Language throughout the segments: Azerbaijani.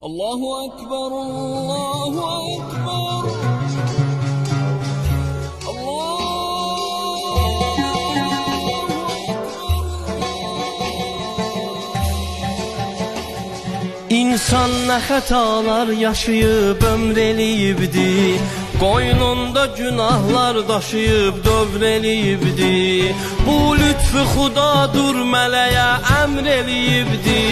Allahu Ekber, Allahu Ekber. İnsan nə xətalar yaşayıb ömr eləyibdi, qoynunda günahlar daşıyıb dövr eləyibdi. Bu lütfü xudadır mələyə əmr eləyibdi,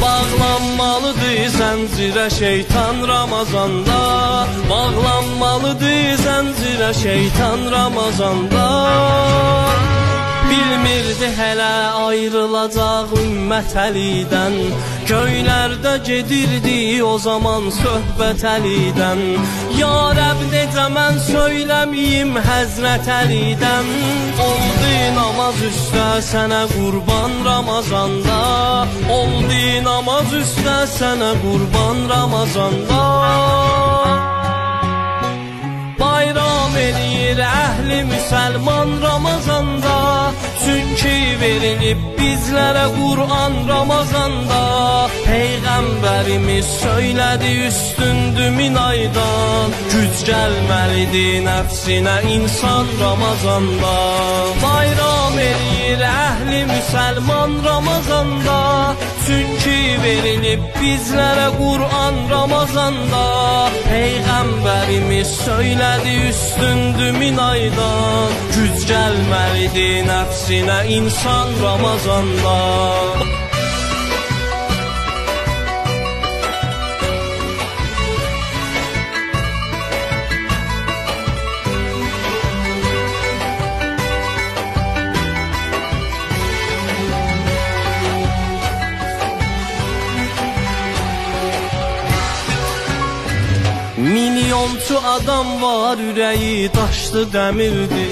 bağlanmalıdır zəncirə şeytan Ramazanda, bağlanmalıdır zəncirə şeytan Ramazanda. Bilmirdi hələ ayrılacaq ümmət əlidən, göylərdə gedirdi o zaman söhbət əlidən. Ya Rəbb necə mən söyləmiyim Həzrət Əlidən, oldu namaz üstə sənə qurban Ramazanda, oldu namaz üstə sənə qurban Ramazanda. Bayram eləyir əhli müsəlman Ramazanda, çünki verilib bizlərə Qur'an Ramazanda. Peyğəmbərimiz söylədi üstündür min aydan, güc gəlməlidir nəfsinə insan Ramazanda. Bayram eləyir əhli müsəlman Ramazanda, çünki verilib bizlərə Qur'an Ramazanda. Peyğəmbərimiz söylədi üstündür min aydan, güc gəlməlidir nəfsinə insan Ramazanda. Milyonçu adam var, ürəyi daşlı dəmirdi,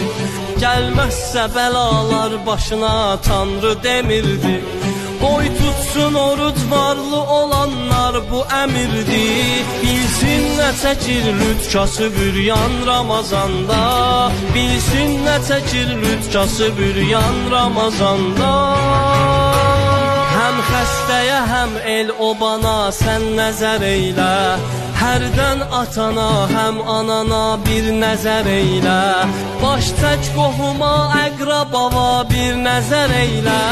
gəlməzsə bəlalar başına Tanrı demirdi. Qoy tutsun oruc varlı olanlar bu əmirdi, bilsin nə çəkir lütkası büryan Ramazanda, bilsin nə çəkir lütkası büryan Ramazanda. Həm xəstəyə həm el obana sən nəzər eylə, hərdən atana həm anana bir nəzər eylə. Baş tək qohuma əqrabava bir nəzər eylə.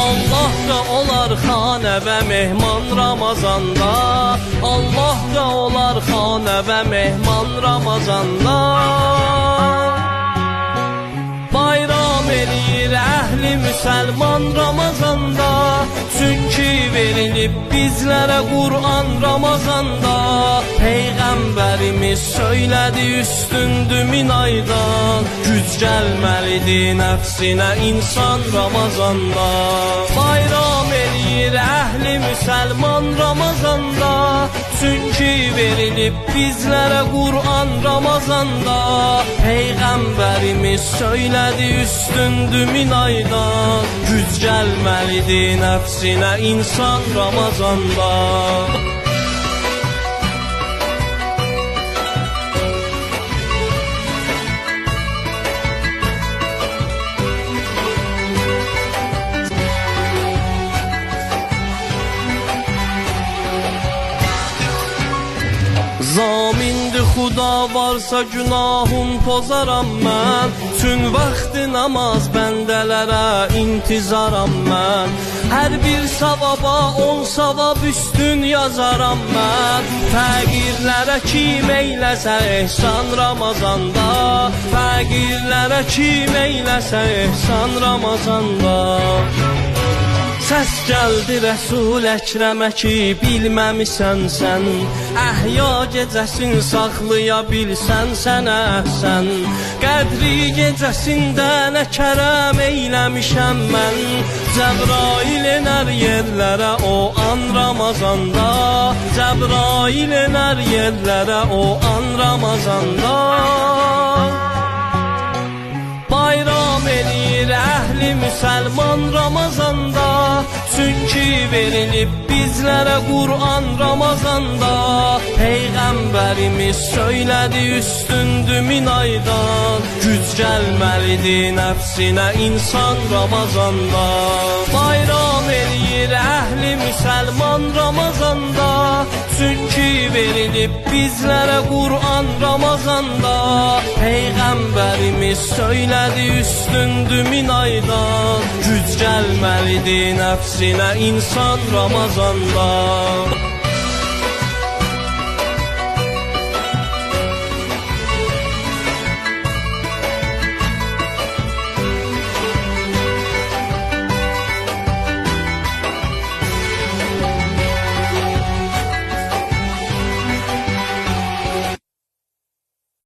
Allah da olar xanə və mehman Ramazanda, Allah da olar xanə və mehman Ramazanda. Bayram eləyir əhli müsəlman Ramazanda, çünki verilib bizlərə Qur'an Ramazanda. Peyğəmbərimiz söylədi üstündür min aydan, güc gəlməlidir nəfsinə insan Ramazanda. Bayram eləyir əhli müsəlman Ramazanda, çünki verilib bizlərə Qur'an Ramazanda. Peyğəmbərimiz söylədi üstündür min aydan, güc gəlməlidir nəfsinə insan Ramazanda. Zamindir xuda varsa günahım pozaram mən, tün vaxtı namaz bəndələrə intizaram mən. Hər bir savaba 10 savab üstün yazaram mən, fəqirlərə kim eyləsə ehsan Ramazanda, fəqirlərə kim eyləsə ehsan Ramazanda. Səs gəldi Rəsul Əkrəmə ki bilməmisən sən, əhya gecəsin saxlaya bilsən sən əhsən. Qədri gecəsində nə kərəm eyləmişəm mən, Cəbrail enər yerlərə o an Ramazanda, Cəbrail enər yerlərə o an Ramazanda. Bayram eləyir əhli müsəlman Ramazanda, çünki verilib bizlərə Qur'an Ramazanda. Peyğəmbərimiz söylədi üstündür min aydan, güc gəlməlidir nəfsinə insan Ramazanda. Bayram eləyir əhli müsəlman Ramazanda, verilib bizlərə Qur'an Ramazanda. Peyğəmbərimiz söylədi üstündür min aydan, güc gəlməlidir nəfsinə insan Ramazanda.